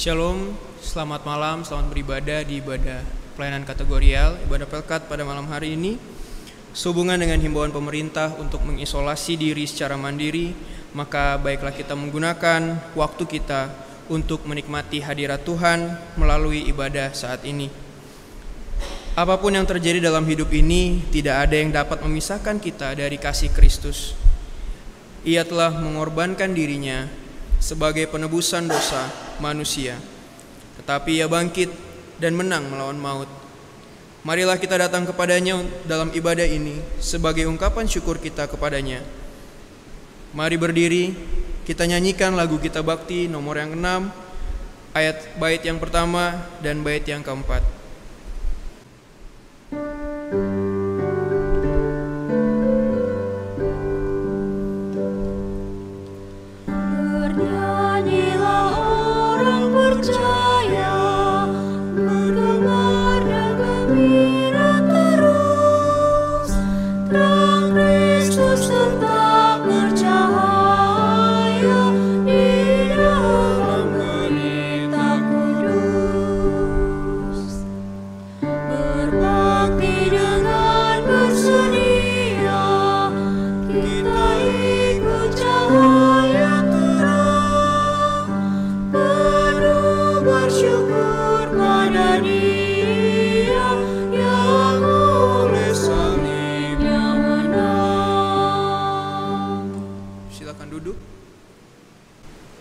Shalom, selamat malam, selamat beribadah di ibadah pelayanan kategorial, ibadah pelkat pada malam hari ini. Sehubungan dengan himbauan pemerintah untuk mengisolasi diri secara mandiri, maka baiklah kita menggunakan waktu kita untuk menikmati hadirat Tuhan melalui ibadah saat ini. Apapun yang terjadi dalam hidup ini, tidak ada yang dapat memisahkan kita dari kasih Kristus. Ia telah mengorbankan dirinya sebagai penebusan dosa manusia, tetapi ia bangkit dan menang melawan maut. Marilah kita datang kepadanya dalam ibadah ini sebagai ungkapan syukur kita kepadanya. Mari berdiri, kita nyanyikan lagu kita bakti nomor yang 6, bait yang pertama dan bait yang keempat.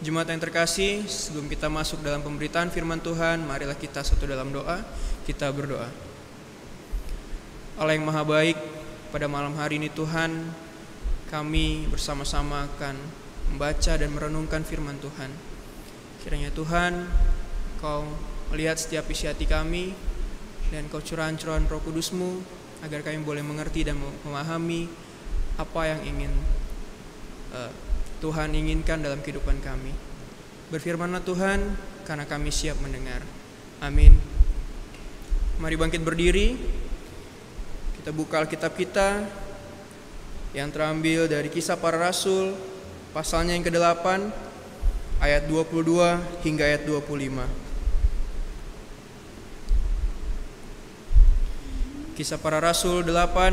Jemaat yang terkasih, sebelum kita masuk dalam pemberitaan firman Tuhan, marilah kita satu dalam doa, kita berdoa. Allah yang maha baik, pada malam hari ini Tuhan, kami bersama-sama akan membaca dan merenungkan firman Tuhan. Kiranya Tuhan, Kau melihat setiap isi hati kami, dan Kau curahan-curahan Roh Kudus-Mu, agar kami boleh mengerti dan memahami apa yang ingin Tuhan inginkan dalam kehidupan kami. Berfirmanlah Tuhan, karena kami siap mendengar. Amin. Mari bangkit berdiri. Kita buka Alkitab kita yang terambil dari Kisah Para Rasul, pasalnya yang ke-8, ayat 22 hingga ayat 25. Kisah Para Rasul 8,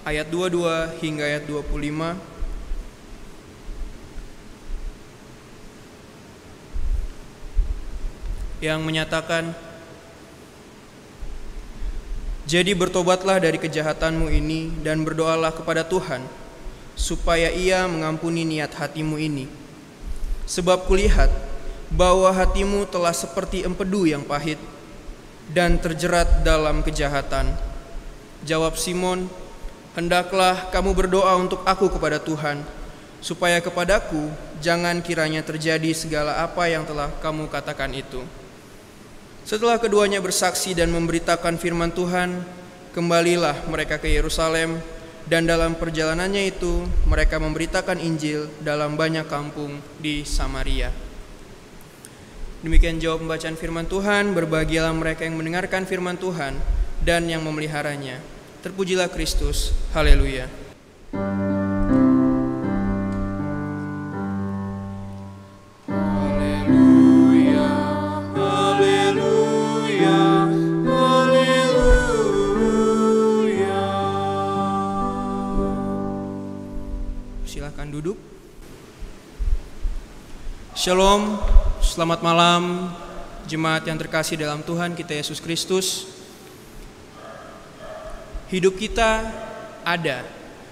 ayat 22 hingga ayat 25. Yang menyatakan, jadi bertobatlah dari kejahatanmu ini dan berdoalah kepada Tuhan, supaya Ia mengampuni niat hatimu ini. Sebab kulihat bahwa hatimu telah seperti empedu yang pahit dan terjerat dalam kejahatan. Jawab Simon, hendaklah kamu berdoa untuk aku kepada Tuhan, supaya kepadaku jangan kiranya terjadi segala apa yang telah kamu katakan itu. Setelah keduanya bersaksi dan memberitakan firman Tuhan, kembalilah mereka ke Yerusalem, dan dalam perjalanannya itu mereka memberitakan Injil dalam banyak kampung di Samaria. Demikian jawab pembacaan firman Tuhan. Berbahagialah mereka yang mendengarkan firman Tuhan dan yang memeliharanya. Terpujilah Kristus. Haleluya. Duduk. Shalom, selamat malam jemaat yang terkasih dalam Tuhan kita Yesus Kristus. Hidup kita ada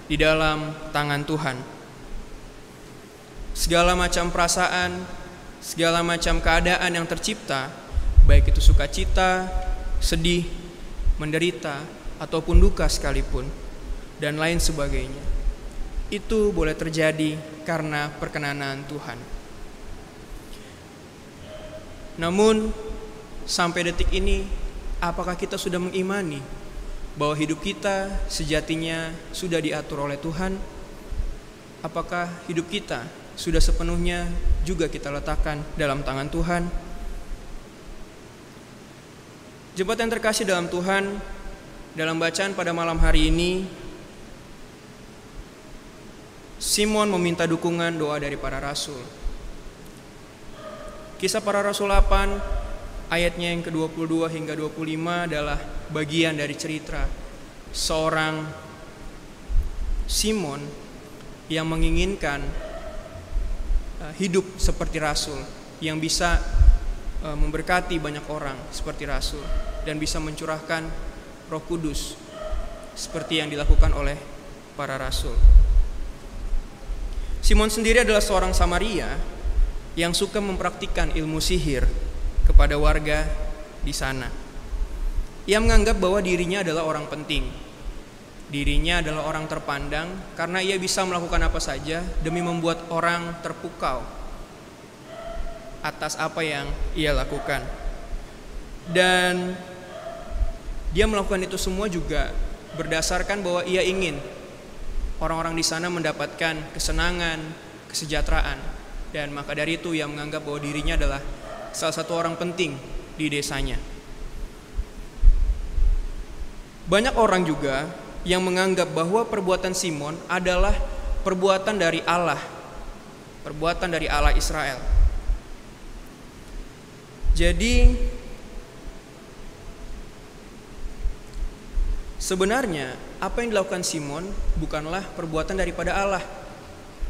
di dalam tangan Tuhan. Segala macam perasaan, segala macam keadaan yang tercipta, baik itu sukacita, sedih, menderita, ataupun duka sekalipun, dan lain sebagainya, itu boleh terjadi karena perkenanan Tuhan. Namun sampai detik ini, apakah kita sudah mengimani bahwa hidup kita sejatinya sudah diatur oleh Tuhan? Apakah hidup kita sudah sepenuhnya juga kita letakkan dalam tangan Tuhan? Jemaat yang terkasih dalam Tuhan, dalam bacaan pada malam hari ini, Simon meminta dukungan doa dari para rasul. Kisah Para Rasul 8 ayatnya yang ke-22 hingga 25 adalah bagian dari cerita seorang Simon yang menginginkan hidup seperti rasul, yang bisa memberkati banyak orang seperti rasul dan bisa mencurahkan Roh Kudus seperti yang dilakukan oleh para rasul. Simon sendiri adalah seorang Samaria yang suka mempraktikkan ilmu sihir kepada warga di sana. Ia menganggap bahwa dirinya adalah orang penting. Dirinya adalah orang terpandang karena ia bisa melakukan apa saja demi membuat orang terpukau atas apa yang ia lakukan. Dan dia melakukan itu semua juga berdasarkan bahwa ia ingin orang-orang di sana mendapatkan kesenangan, kesejahteraan. Dan maka dari itu ia menganggap bahwa dirinya adalah salah satu orang penting di desanya. Banyak orang juga yang menganggap bahwa perbuatan Simon adalah perbuatan dari Allah, perbuatan dari Allah Israel. Jadi sebenarnya apa yang dilakukan Simon bukanlah perbuatan daripada Allah,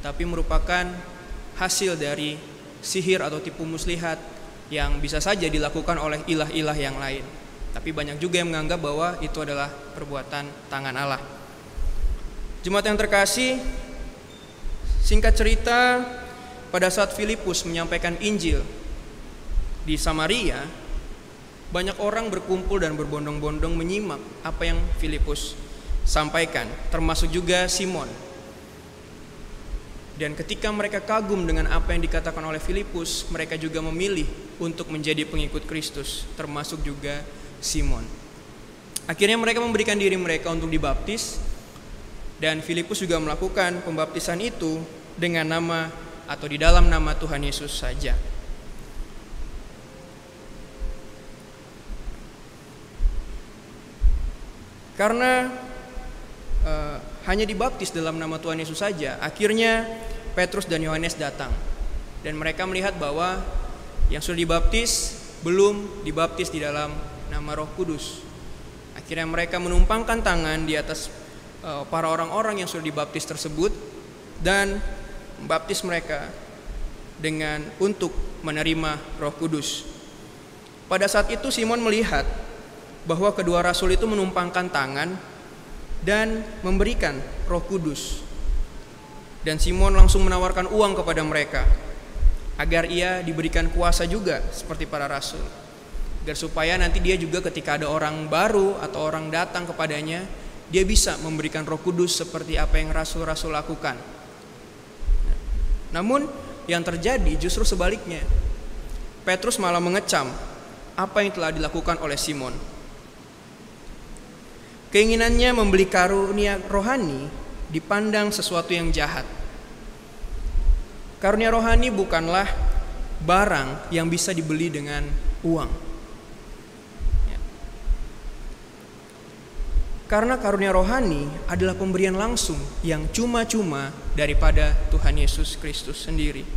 tapi merupakan hasil dari sihir atau tipu muslihat yang bisa saja dilakukan oleh ilah-ilah yang lain. Tapi banyak juga yang menganggap bahwa itu adalah perbuatan tangan Allah. Jemaat yang terkasih, singkat cerita, pada saat Filipus menyampaikan Injil di Samaria, banyak orang berkumpul dan berbondong-bondong menyimak apa yang Filipus sampaikan, termasuk juga Simon. Dan ketika mereka kagum dengan apa yang dikatakan oleh Filipus, mereka juga memilih untuk menjadi pengikut Kristus, termasuk juga Simon. Akhirnya mereka memberikan diri mereka untuk dibaptis, dan Filipus juga melakukan pembaptisan itu dengan nama atau di dalam nama Tuhan Yesus saja. Karena hanya dibaptis dalam nama Tuhan Yesus saja, akhirnya Petrus dan Yohanes datang, dan mereka melihat bahwa yang sudah dibaptis belum dibaptis di dalam nama Roh Kudus. Akhirnya mereka menumpangkan tangan di atas para orang-orang yang sudah dibaptis tersebut dan membaptis mereka dengan untuk menerima Roh Kudus. Pada saat itu Simon melihat bahwa kedua rasul itu menumpangkan tangan dan memberikan Roh Kudus. Dan Simon langsung menawarkan uang kepada mereka agar ia diberikan kuasa juga seperti para rasul, agar supaya nanti dia juga ketika ada orang baru atau orang datang kepadanya, dia bisa memberikan Roh Kudus seperti apa yang rasul-rasul lakukan. Namun yang terjadi justru sebaliknya. Petrus malah mengecam apa yang telah dilakukan oleh Simon. Keinginannya membeli karunia rohani dipandang sesuatu yang jahat. Karunia rohani bukanlah barang yang bisa dibeli dengan uang. Karena karunia rohani adalah pemberian langsung yang cuma-cuma daripada Tuhan Yesus Kristus sendiri.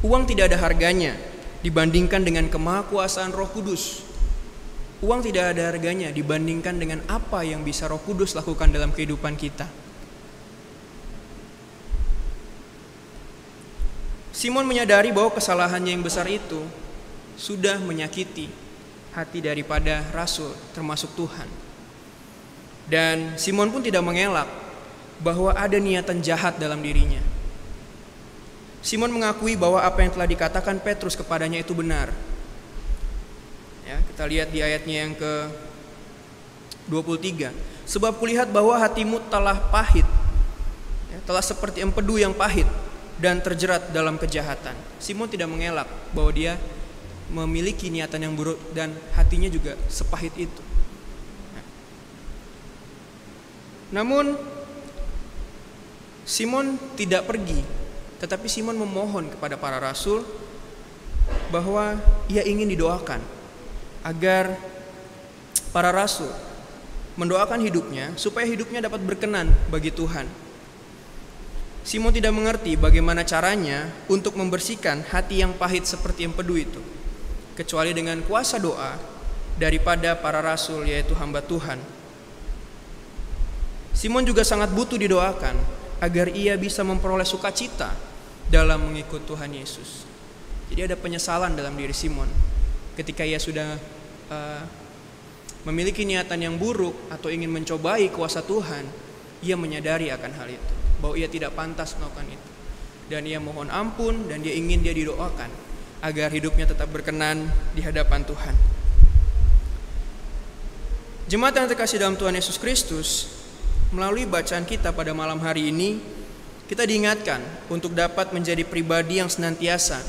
Uang tidak ada harganya dibandingkan dengan kemahakuasaan Roh Kudus. Uang tidak ada harganya dibandingkan dengan apa yang bisa Roh Kudus lakukan dalam kehidupan kita. Simon menyadari bahwa kesalahannya yang besar itu sudah menyakiti hati daripada rasul, termasuk Tuhan. Dan Simon pun tidak mengelak bahwa ada niatan jahat dalam dirinya. Simon mengakui bahwa apa yang telah dikatakan Petrus kepadanya itu benar. Ya, kita lihat di ayatnya yang ke-23. Sebab kulihat bahwa hatimu telah pahit, ya, telah seperti empedu yang pahit dan terjerat dalam kejahatan. Simon tidak mengelak bahwa dia memiliki niatan yang buruk dan hatinya juga sepahit itu. Namun Simon tidak pergi, tetapi Simon memohon kepada para rasul bahwa ia ingin didoakan agar para rasul mendoakan hidupnya supaya hidupnya dapat berkenan bagi Tuhan. Simon tidak mengerti bagaimana caranya untuk membersihkan hati yang pahit seperti empedu itu, kecuali dengan kuasa doa daripada para rasul, yaitu hamba Tuhan. Simon juga sangat butuh didoakan agar ia bisa memperoleh sukacita dalam mengikut Tuhan Yesus. Jadi ada penyesalan dalam diri Simon ketika ia sudah memiliki niatan yang buruk atau ingin mencobai kuasa Tuhan. Ia menyadari akan hal itu, bahwa ia tidak pantas melakukan itu, dan ia mohon ampun dan dia ingin dia didoakan agar hidupnya tetap berkenan di hadapan Tuhan. Jemaat yang terkasih dalam Tuhan Yesus Kristus, melalui bacaan kita pada malam hari ini, kita diingatkan untuk dapat menjadi pribadi yang senantiasa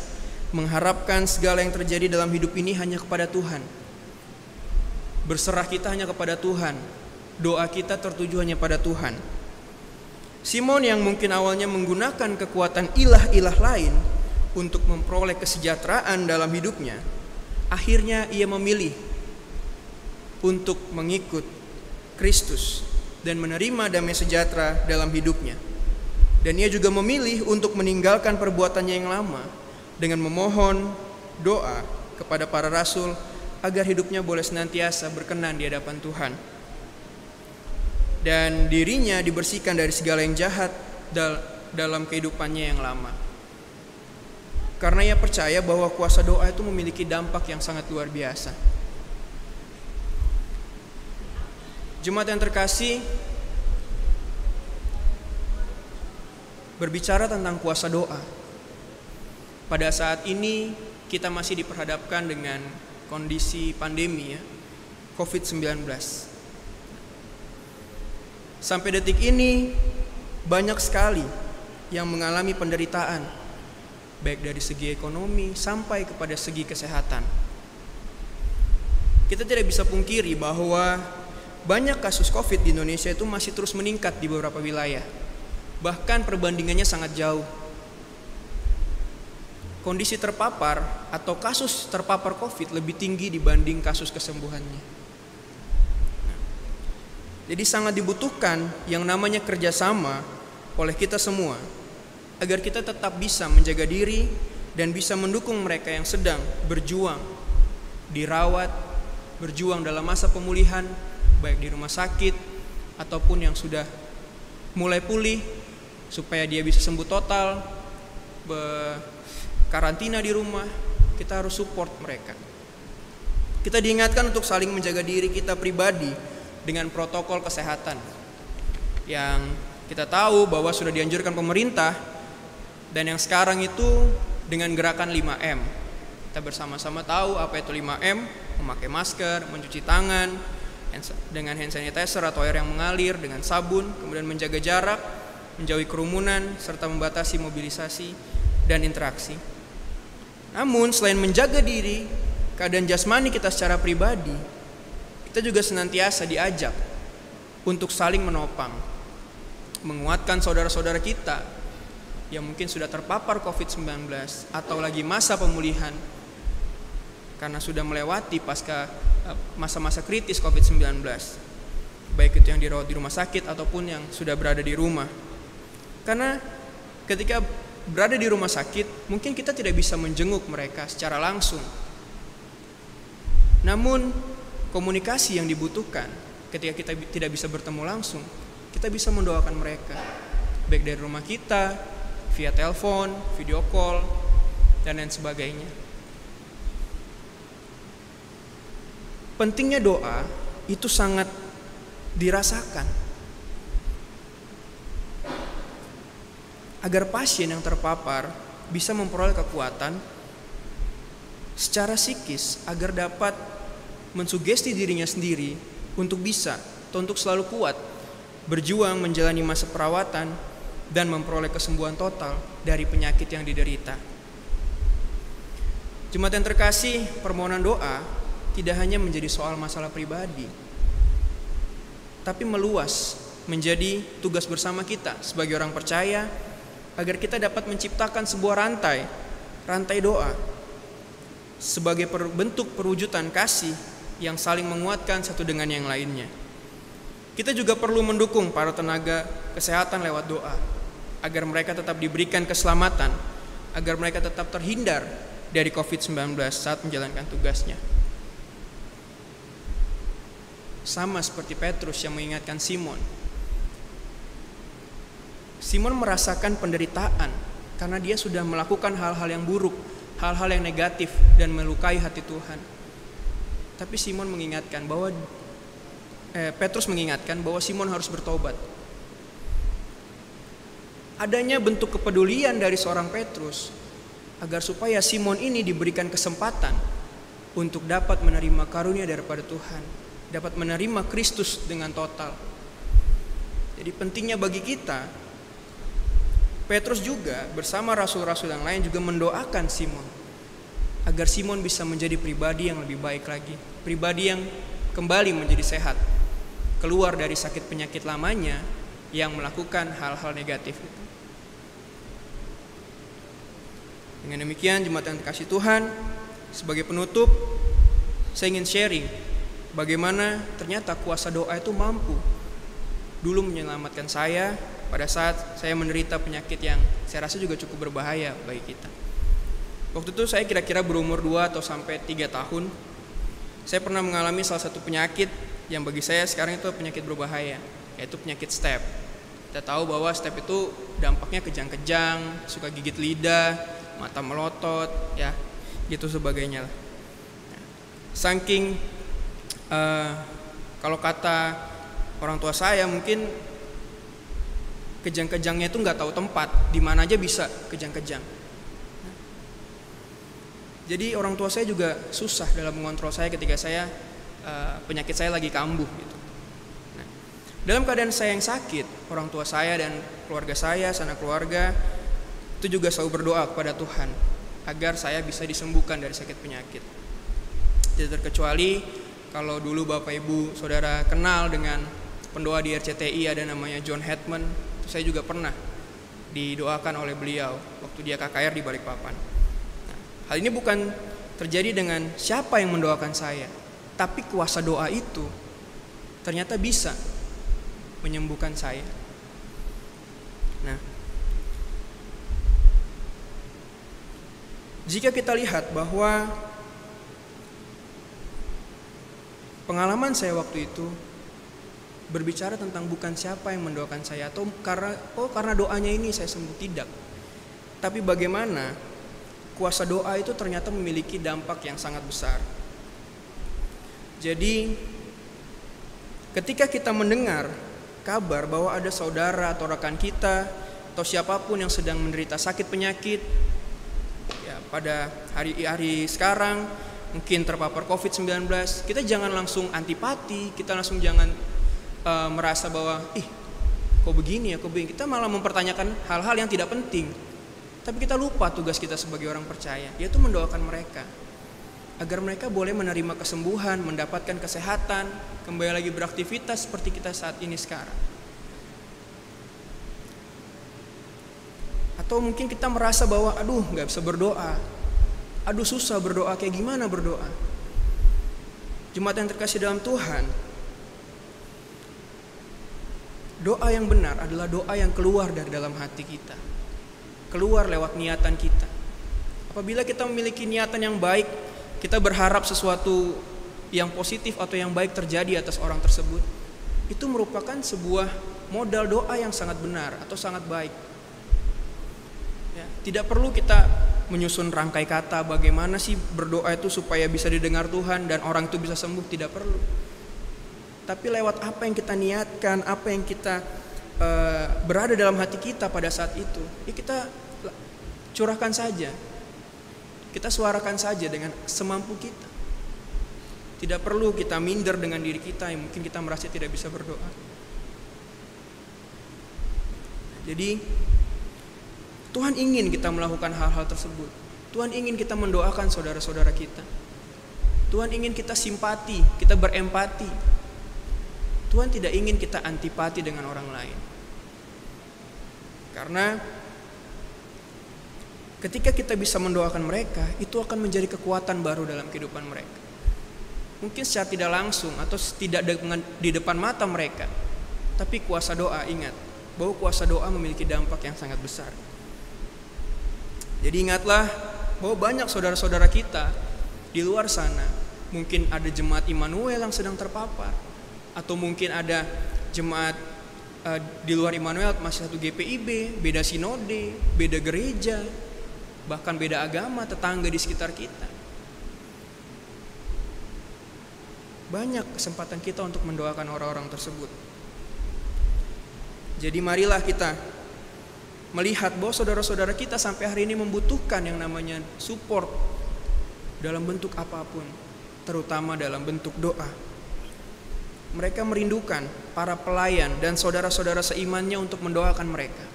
mengharapkan segala yang terjadi dalam hidup ini hanya kepada Tuhan. Berserah kita hanya kepada Tuhan, doa kita tertuju hanya pada Tuhan. Simon yang mungkin awalnya menggunakan kekuatan ilah-ilah lain untuk memperoleh kesejahteraan dalam hidupnya, akhirnya ia memilih untuk mengikut Kristus dan menerima damai sejahtera dalam hidupnya. Dan ia juga memilih untuk meninggalkan perbuatannya yang lama dengan memohon doa kepada para rasul agar hidupnya boleh senantiasa berkenan di hadapan Tuhan. Dan dirinya dibersihkan dari segala yang jahat dalam kehidupannya yang lama. Karena ia percaya bahwa kuasa doa itu memiliki dampak yang sangat luar biasa. Jemaat yang terkasih, berbicara tentang kuasa doa, pada saat ini kita masih diperhadapkan dengan kondisi pandemi COVID-19. Sampai detik ini banyak sekali yang mengalami penderitaan, baik dari segi ekonomi sampai kepada segi kesehatan. Kita tidak bisa pungkiri bahwa banyak kasus COVID di Indonesia itu masih terus meningkat di beberapa wilayah. Bahkan perbandingannya sangat jauh. Kondisi terpapar atau kasus terpapar COVID lebih tinggi dibanding kasus kesembuhannya. Jadi sangat dibutuhkan yang namanya kerjasama oleh kita semua agar kita tetap bisa menjaga diri dan bisa mendukung mereka yang sedang berjuang, dirawat, berjuang dalam masa pemulihan, baik di rumah sakit ataupun yang sudah mulai pulih, supaya dia bisa sembuh total, karantina di rumah. Kita harus support mereka. Kita diingatkan untuk saling menjaga diri kita pribadi dengan protokol kesehatan yang kita tahu bahwa sudah dianjurkan pemerintah, dan yang sekarang itu dengan gerakan 5M. Kita bersama-sama tahu apa itu 5M, memakai masker, mencuci tangan dengan hand sanitizer atau air yang mengalir, dengan sabun, kemudian menjaga jarak, menjauhi kerumunan, serta membatasi mobilisasi dan interaksi. Namun selain menjaga diri, keadaan jasmani kita secara pribadi, kita juga senantiasa diajak untuk saling menopang, menguatkan saudara-saudara kita yang mungkin sudah terpapar COVID-19 atau lagi masa pemulihan karena sudah melewati pasca masa-masa kritis COVID-19, baik itu yang dirawat di rumah sakit ataupun yang sudah berada di rumah. Karena ketika berada di rumah sakit, mungkin kita tidak bisa menjenguk mereka secara langsung. Namun komunikasi yang dibutuhkan ketika kita tidak bisa bertemu langsung, kita bisa mendoakan mereka, baik dari rumah kita, via telepon, video call, dan lain sebagainya. Pentingnya doa itu sangat dirasakan agar pasien yang terpapar bisa memperoleh kekuatan secara psikis agar dapat mensugesti dirinya sendiri untuk bisa atau untuk selalu kuat berjuang menjalani masa perawatan dan memperoleh kesembuhan total dari penyakit yang diderita. Jemaat yang terkasih, permohonan doa tidak hanya menjadi soal masalah pribadi, tapi meluas menjadi tugas bersama kita sebagai orang percaya agar kita dapat menciptakan sebuah rantai doa sebagai bentuk perwujudan kasih yang saling menguatkan satu dengan yang lainnya. Kita juga perlu mendukung para tenaga kesehatan lewat doa. agar mereka tetap diberikan keselamatan, agar mereka tetap terhindar dari COVID-19 saat menjalankan tugasnya. Sama seperti Petrus yang mengingatkan Simon. Simon merasakan penderitaan karena dia sudah melakukan hal-hal yang buruk, hal-hal yang negatif dan melukai hati Tuhan. Tapi Petrus mengingatkan bahwa Simon harus bertobat. Adanya bentuk kepedulian dari seorang Petrus agar supaya Simon ini diberikan kesempatan untuk dapat menerima karunia daripada Tuhan, dapat menerima Kristus dengan total. Jadi pentingnya bagi kita, Petrus juga bersama rasul-rasul yang lain juga mendoakan Simon agar Simon bisa menjadi pribadi yang lebih baik lagi, pribadi yang kembali menjadi sehat, keluar dari sakit penyakit lamanya yang melakukan hal-hal negatif itu. Dengan demikian, jemaat yang dikasihi Tuhan, sebagai penutup saya ingin sharing bagaimana ternyata kuasa doa itu mampu dulu menyelamatkan saya pada saat saya menderita penyakit yang saya rasa juga cukup berbahaya bagi kita. Waktu itu saya kira-kira berumur 2 atau sampai 3 tahun. Saya pernah mengalami salah satu penyakit yang bagi saya sekarang itu penyakit berbahaya, yaitu penyakit staph. Kita tahu bahwa staph itu dampaknya kejang-kejang, suka gigit lidah, mata melotot, ya, gitu sebagainya lah. Saking kalau kata orang tua saya mungkin kejang-kejangnya itu nggak tahu tempat, di mana aja bisa kejang-kejang. Jadi orang tua saya juga susah dalam mengontrol saya ketika penyakit saya lagi kambuh gitu. Nah, dalam keadaan saya yang sakit, orang tua saya dan keluarga saya, sanak keluarga itu juga selalu berdoa kepada Tuhan agar saya bisa disembuhkan dari sakit penyakit. Tidak terkecuali kalau dulu Bapak Ibu Saudara kenal dengan pendoa di RCTI ada namanya John Hetman, saya juga pernah didoakan oleh beliau waktu dia KKR di Balikpapan. Nah, hal ini bukan terjadi dengan siapa yang mendoakan saya, tapi kuasa doa itu ternyata bisa menyembuhkan saya. Nah, jika kita lihat bahwa pengalaman saya waktu itu berbicara tentang bukan siapa yang mendoakan saya atau karena doanya ini saya sembuh, tidak. Tapi bagaimana kuasa doa itu ternyata memiliki dampak yang sangat besar. Jadi ketika kita mendengar kabar bahwa ada saudara atau rekan kita atau siapapun yang sedang menderita sakit penyakit, pada hari sekarang mungkin terpapar COVID-19, kita jangan langsung antipati, kita langsung jangan merasa bahwa kok begini ya, kok begini. Kita malah mempertanyakan hal-hal yang tidak penting. Tapi kita lupa tugas kita sebagai orang percaya, yaitu mendoakan mereka agar mereka boleh menerima kesembuhan, mendapatkan kesehatan, kembali lagi beraktivitas seperti kita saat ini sekarang. Atau mungkin kita merasa bahwa gak bisa berdoa, susah berdoa, kayak gimana berdoa. Jemaat yang terkasih dalam Tuhan, doa yang benar adalah doa yang keluar dari dalam hati kita, keluar lewat niatan kita. Apabila kita memiliki niatan yang baik, kita berharap sesuatu yang positif atau yang baik terjadi atas orang tersebut, itu merupakan sebuah modal doa yang sangat benar atau sangat baik. Tidak perlu kita menyusun rangkai kata bagaimana sih berdoa itu supaya bisa didengar Tuhan dan orang itu bisa sembuh, tidak perlu. Tapi lewat apa yang kita niatkan, apa yang kita berada dalam hati kita pada saat itu, ya kita curahkan saja, kita suarakan saja dengan semampu kita. Tidak perlu kita minder dengan diri kita yang mungkin kita merasa tidak bisa berdoa. Jadi Tuhan ingin kita melakukan hal-hal tersebut. Tuhan ingin kita mendoakan saudara-saudara kita. Tuhan ingin kita simpati, kita berempati. Tuhan tidak ingin kita antipati dengan orang lain. Karena ketika kita bisa mendoakan mereka, itu akan menjadi kekuatan baru dalam kehidupan mereka. Mungkin secara tidak langsung atau tidak di depan mata mereka, tapi kuasa doa, ingat, bahwa kuasa doa memiliki dampak yang sangat besar. Jadi ingatlah bahwa banyak saudara-saudara kita di luar sana, mungkin ada jemaat Immanuel yang sedang terpapar, atau mungkin ada jemaat di luar Immanuel masih satu GPIB, beda sinode, beda gereja, bahkan beda agama, tetangga di sekitar kita. Banyak kesempatan kita untuk mendoakan orang-orang tersebut. Jadi marilah kita melihat bahwa saudara-saudara kita sampai hari ini membutuhkan yang namanya support dalam bentuk apapun, terutama dalam bentuk doa. Mereka merindukan para pelayan dan saudara-saudara seimannya untuk mendoakan mereka.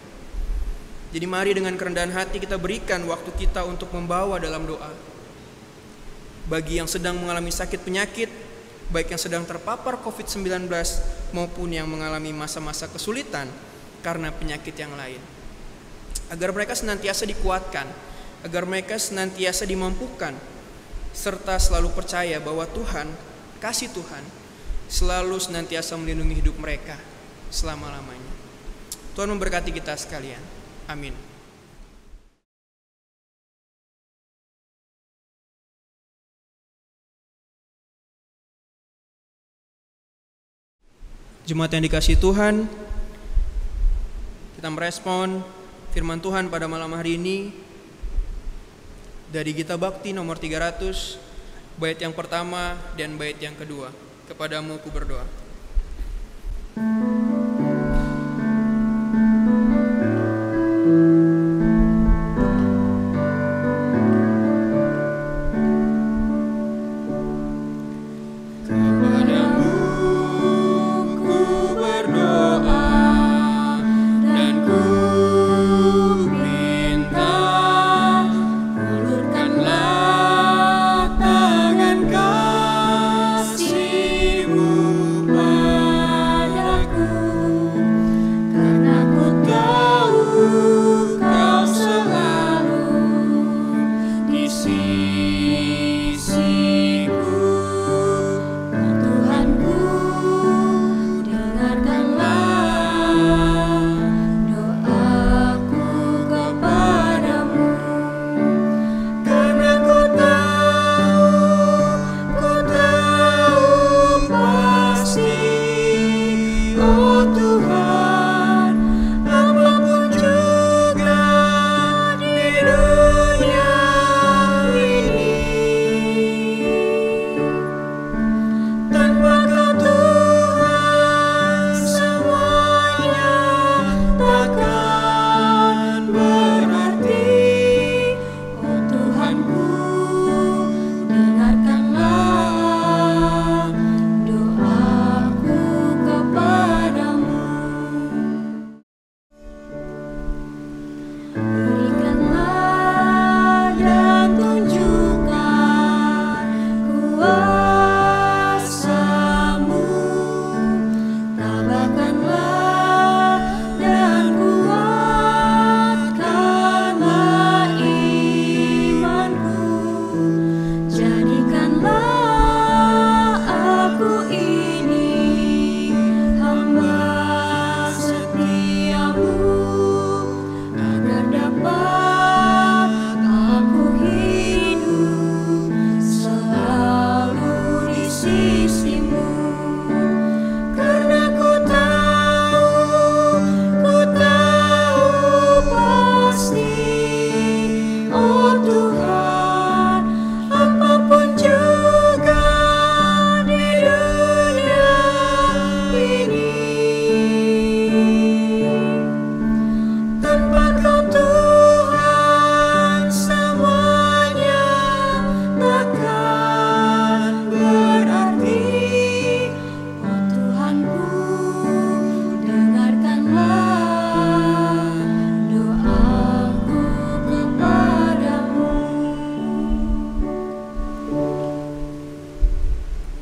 Jadi mari dengan kerendahan hati kita berikan waktu kita untuk membawa dalam doa. Bagi yang sedang mengalami sakit penyakit, baik yang sedang terpapar COVID-19 maupun yang mengalami masa-masa kesulitan karena penyakit yang lain. Agar mereka senantiasa dikuatkan, agar mereka senantiasa dimampukan, serta selalu percaya bahwa Tuhan, kasih Tuhan, selalu senantiasa melindungi hidup mereka selama-lamanya. Tuhan memberkati kita sekalian. Amin. Jemaat yang dikasihi Tuhan, kita merespon firman Tuhan pada malam hari ini dari Gita Bakti nomor 300, bait yang pertama dan bait yang kedua. Kepadamu ku berdoa.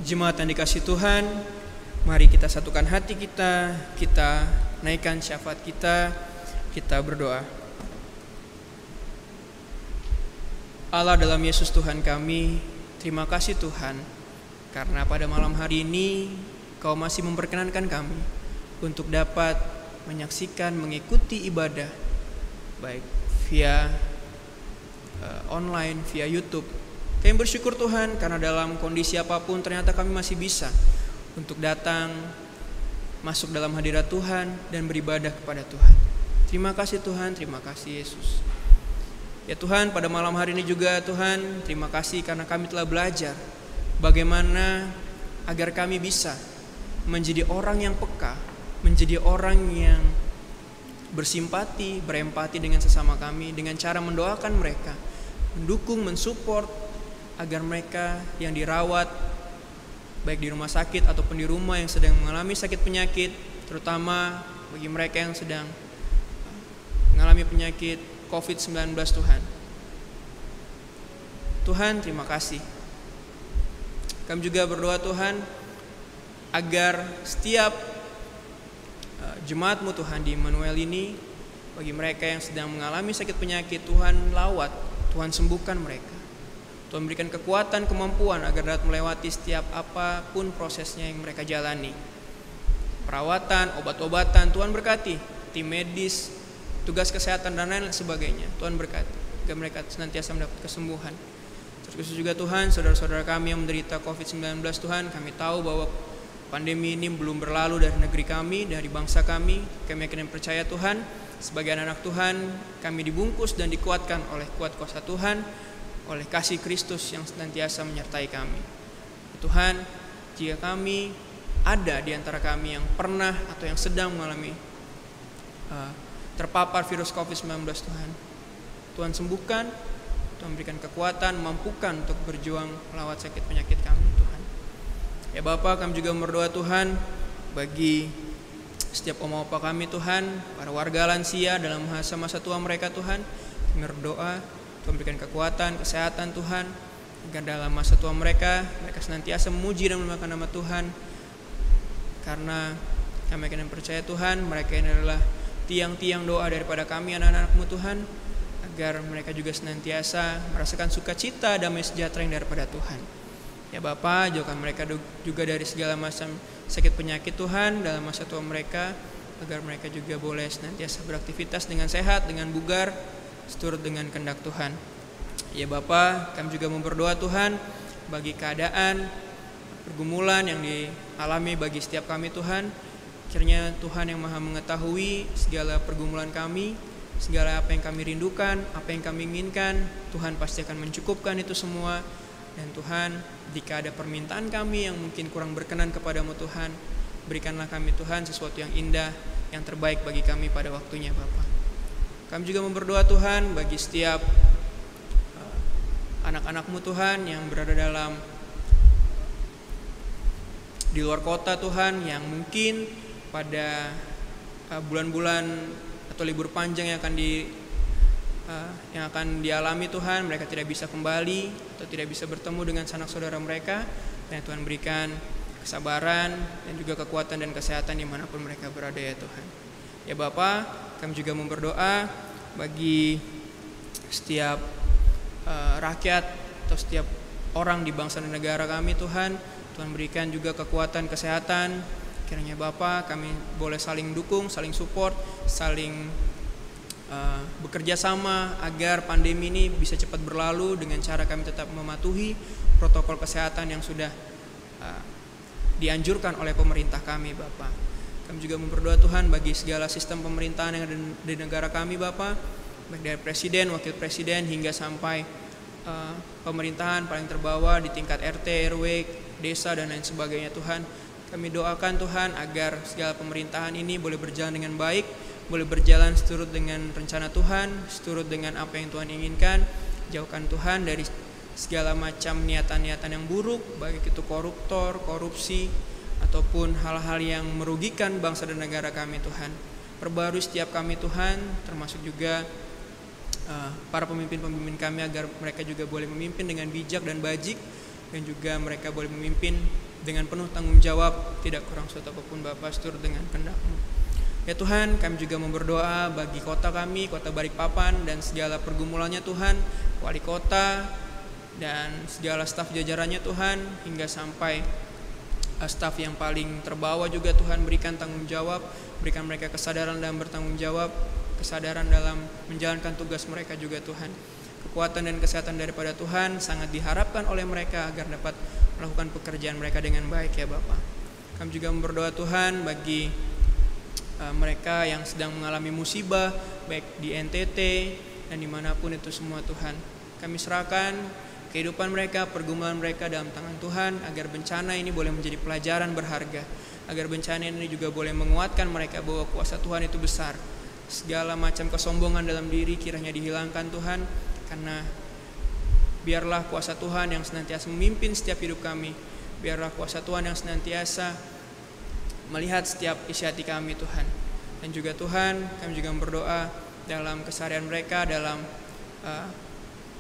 Jemaat yang dikasihi Tuhan, mari kita satukan hati kita, kita naikkan syafaat kita berdoa. Allah dalam Yesus Tuhan kami, terima kasih Tuhan, karena pada malam hari ini Kau masih memperkenankan kami untuk dapat menyaksikan, mengikuti ibadah baik via online, via YouTube. Kami bersyukur Tuhan karena dalam kondisi apapun ternyata kami masih bisa untuk datang masuk dalam hadirat Tuhan dan beribadah kepada Tuhan. Terima kasih Tuhan, terima kasih Yesus. Ya Tuhan, pada malam hari ini juga Tuhan, terima kasih karena kami telah belajar bagaimana agar kami bisa menjadi orang yang peka, menjadi orang yang bersimpati, berempati dengan sesama kami dengan cara mendoakan mereka, mendukung, mensupport agar mereka yang dirawat baik di rumah sakit ataupun di rumah yang sedang mengalami sakit penyakit, terutama bagi mereka yang sedang mengalami penyakit COVID-19 Tuhan. Tuhan, terima kasih. Kami juga berdoa Tuhan agar setiap jemaat-Mu Tuhan di Immanuel ini, bagi mereka yang sedang mengalami sakit penyakit, Tuhan lawat, Tuhan sembuhkan mereka. Tuhan berikan kekuatan, kemampuan agar dapat melewati setiap apapun prosesnya yang mereka jalani. Perawatan, obat-obatan, Tuhan berkati. Tim medis, tugas kesehatan dan lain sebagainya, Tuhan berkati agar mereka senantiasa mendapat kesembuhan. Terkhusus juga Tuhan, saudara-saudara kami yang menderita COVID-19 Tuhan, kami tahu bahwa pandemi ini belum berlalu dari negeri kami, dari bangsa kami. Kami yakin dan percaya Tuhan, sebagai anak Tuhan, kami dibungkus dan dikuatkan oleh kuat kuasa Tuhan, oleh kasih Kristus yang senantiasa menyertai kami. Tuhan, jika kami ada di antara kami yang pernah atau yang sedang mengalami terpapar virus COVID-19 Tuhan sembuhkan, Tuhan berikan kekuatan, mampukan untuk berjuang melawat sakit penyakit kami Tuhan. Ya Bapa, kami juga berdoa Tuhan bagi setiap oma opa kami Tuhan, para warga lansia dalam masa-masa tua mereka Tuhan. Kami berdoa Tuhan berikan kekuatan, kesehatan Tuhan, agar dalam masa tua mereka senantiasa memuji dan memuliakan nama Tuhan. Karena kami yakin dan percaya Tuhan, mereka ini adalah tiang-tiang doa daripada kami anak-anak-Mu Tuhan, agar mereka juga senantiasa merasakan sukacita, damai sejahtera yang daripada Tuhan. Ya Bapa, jauhkan mereka juga dari segala macam sakit penyakit Tuhan dalam masa tua mereka, agar mereka juga boleh senantiasa beraktivitas dengan sehat, dengan bugar, seturut dengan kehendak Tuhan. Ya Bapa, kami juga berdoa Tuhan bagi keadaan pergumulan yang dialami bagi setiap kami Tuhan. Kiranya Tuhan yang Maha mengetahui segala pergumulan kami, segala apa yang kami rindukan, apa yang kami inginkan, Tuhan pasti akan mencukupkan itu semua. Dan Tuhan, jika ada permintaan kami yang mungkin kurang berkenan kepadamu Tuhan, berikanlah kami Tuhan sesuatu yang indah, yang terbaik bagi kami pada waktunya Bapa. Kami juga berdoa Tuhan bagi setiap anak-anak-Mu Tuhan yang berada di luar kota Tuhan, yang mungkin pada bulan-bulan atau libur panjang yang akan dialami Tuhan, mereka tidak bisa kembali atau tidak bisa bertemu dengan sanak saudara mereka. Dan Tuhan berikan kesabaran dan juga kekuatan dan kesehatan dimanapun mereka berada ya Tuhan. Ya Bapa, kami juga berdoa bagi setiap rakyat atau setiap orang di bangsa dan negara kami Tuhan. Tuhan berikan juga kekuatan kesehatan. Kiranya Bapa, kami boleh saling dukung, saling support, saling bekerja sama agar pandemi ini bisa cepat berlalu dengan cara kami tetap mematuhi protokol kesehatan yang sudah dianjurkan oleh pemerintah kami Bapa. Kami juga berdoa Tuhan bagi segala sistem pemerintahan yang ada di negara kami Bapa, baik dari presiden, wakil presiden hingga sampai pemerintahan paling terbawah di tingkat RT, RW, desa dan lain sebagainya Tuhan. Kami doakan Tuhan agar segala pemerintahan ini boleh berjalan dengan baik, boleh berjalan seturut dengan rencana Tuhan, seturut dengan apa yang Tuhan inginkan. Jauhkan Tuhan dari segala macam niatan-niatan yang buruk, baik itu koruptor, korupsi, ataupun hal-hal yang merugikan bangsa dan negara kami Tuhan. Perbarui setiap kami Tuhan, termasuk juga para pemimpin-pemimpin kami, agar mereka juga boleh memimpin dengan bijak dan bajik, dan juga mereka boleh memimpin dengan penuh tanggung jawab, tidak kurang suatu apapun Bapa, seturut dengan kehendak-Mu. Ya Tuhan, kami juga berdoa bagi kota kami, kota Balikpapan, dan segala pergumulannya Tuhan, wali kota dan segala staf jajarannya Tuhan, hingga sampai staf yang paling terbawa juga Tuhan, berikan tanggung jawab, berikan mereka kesadaran dalam bertanggung jawab, kesadaran dalam menjalankan tugas mereka juga Tuhan. Kekuatan dan kesehatan daripada Tuhan sangat diharapkan oleh mereka agar dapat melakukan pekerjaan mereka dengan baik ya Bapa. Kami juga berdoa Tuhan bagi mereka yang sedang mengalami musibah baik di NTT dan dimanapun itu semua Tuhan. Kami serahkan kehidupan mereka, pergumulan mereka dalam tangan Tuhan, agar bencana ini boleh menjadi pelajaran berharga, agar bencana ini juga boleh menguatkan mereka bahwa kuasa Tuhan itu besar. Segala macam kesombongan dalam diri kiranya dihilangkan Tuhan, karena biarlah kuasa Tuhan yang senantiasa memimpin setiap hidup kami. Biarlah kuasa Tuhan yang senantiasa melihat setiap isi hati kami Tuhan. Dan juga Tuhan, kami juga berdoa dalam keseharian mereka, dalam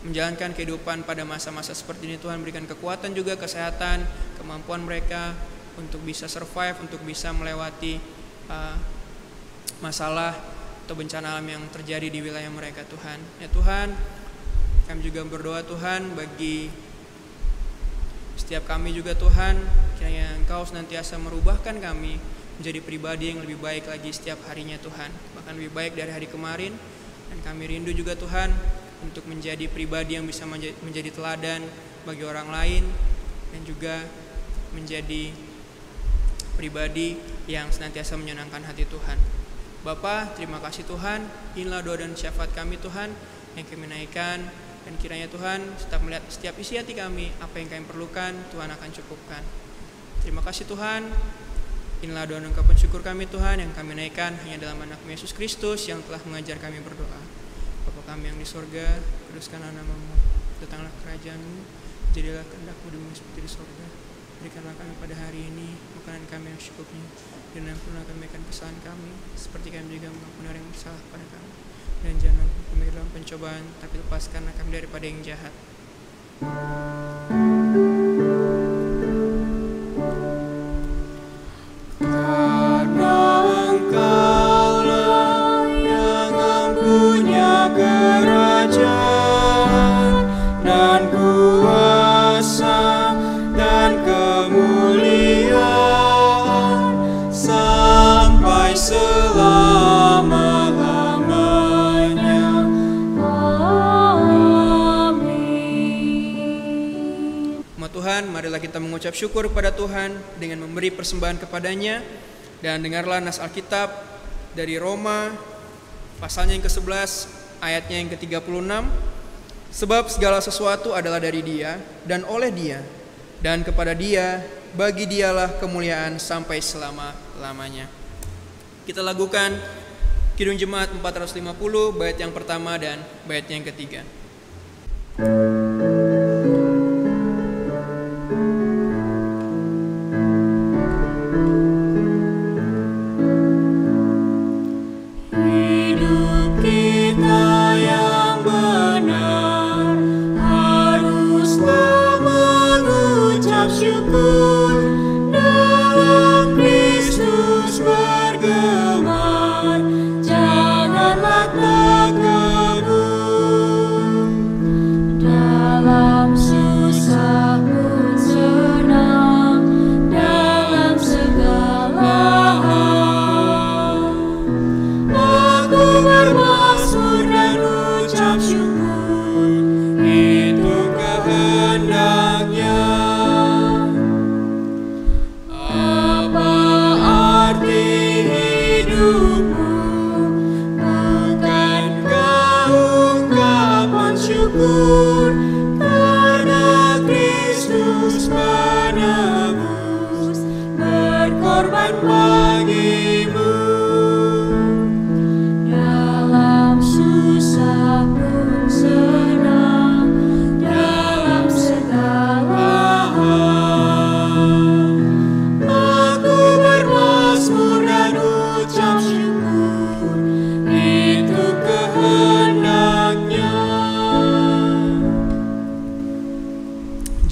menjalankan kehidupan pada masa-masa seperti ini Tuhan, berikan kekuatan juga, kesehatan, kemampuan mereka untuk bisa survive, untuk bisa melewati masalah atau bencana alam yang terjadi di wilayah mereka Tuhan. Ya Tuhan, kami juga berdoa Tuhan bagi setiap kami juga Tuhan, kiranya Engkau senantiasa merubahkan kami menjadi pribadi yang lebih baik lagi setiap harinya Tuhan, bahkan lebih baik dari hari kemarin. Dan kami rindu juga Tuhan untuk menjadi pribadi yang bisa menjadi teladan bagi orang lain, dan juga menjadi pribadi yang senantiasa menyenangkan hati Tuhan. Bapa, terima kasih Tuhan, inilah doa dan syafaat kami Tuhan yang kami naikkan, dan kiranya Tuhan tetap melihat setiap isi hati kami, apa yang kami perlukan Tuhan akan cukupkan. Terima kasih Tuhan, inilah doa dan ungkapan syukur kami Tuhan yang kami naikkan hanya dalam anak Yesus Kristus yang telah mengajar kami berdoa. Bapa kami yang di sorga, kuduskanlah nama-Mu, datanglah kerajaan-Mu, jadilah kehendak-Mu di bumi seperti di sorga. Berikanlah kami pada hari ini makanan kami yang secukupnya, dan ampunilah kami akan kesalahan kami, seperti kami juga mengampuni orang yang bersalah pada kami. Dan jangan kami dalam pencobaan, tapi lepaskanlah kami daripada yang jahat. Marilah kita mengucap syukur kepada Tuhan dengan memberi persembahan kepadanya. Dan dengarlah nas Alkitab dari Roma pasalnya yang ke-11 ayatnya yang ke-36. Sebab segala sesuatu adalah dari Dia dan oleh Dia, dan kepada Dia, bagi Dialah kemuliaan sampai selama-lamanya. Kita lakukan Kidung Jemaat 450 bait yang pertama dan bait yang ketiga.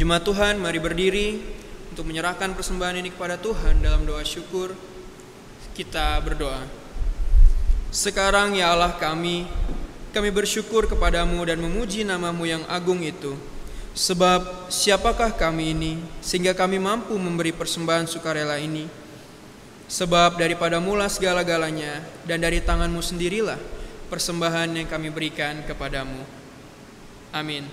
Jemaat Tuhan, mari berdiri untuk menyerahkan persembahan ini kepada Tuhan dalam doa syukur. Kita berdoa. Sekarang ya Allah kami bersyukur kepadamu dan memuji nama-Mu yang agung itu. Sebab siapakah kami ini sehingga kami mampu memberi persembahan sukarela ini? Sebab daripada mula segala-galanya dan dari tangan-Mu sendirilah persembahan yang kami berikan kepadamu. Amin.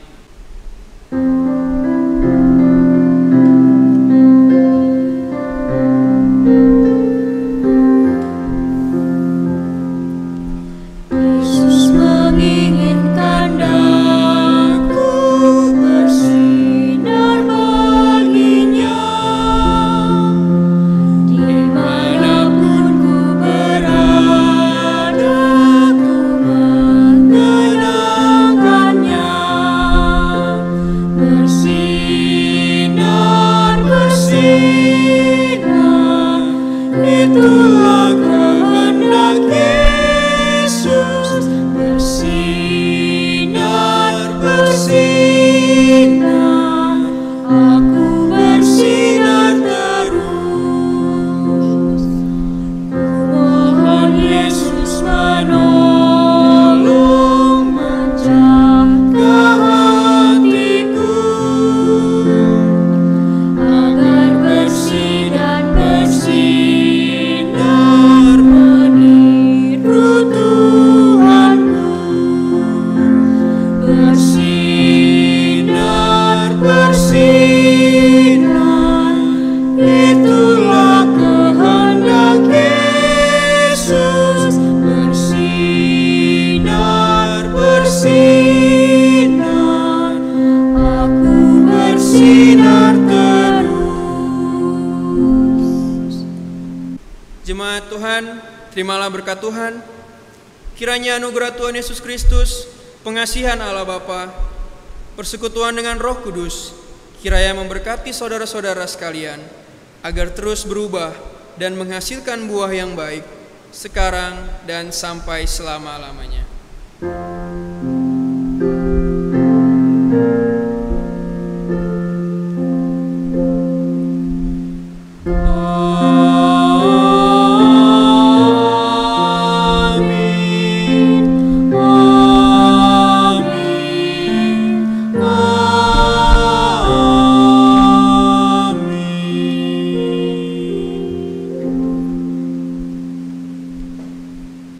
Itulah kehendak Yesus, bersinar, bersinar, aku bersinar terus. Mohon Yesus menolong, menjaga hatiku, agar bersih dan bersih Jemaat Tuhan, terimalah berkat Tuhan. Kiranya anugerah Tuhan Yesus Kristus, pengasihan Allah Bapa, persekutuan dengan Roh Kudus, kiranya memberkati saudara-saudara sekalian, agar terus berubah dan menghasilkan buah yang baik, sekarang dan sampai selama-lamanya.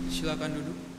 Silakan duduk.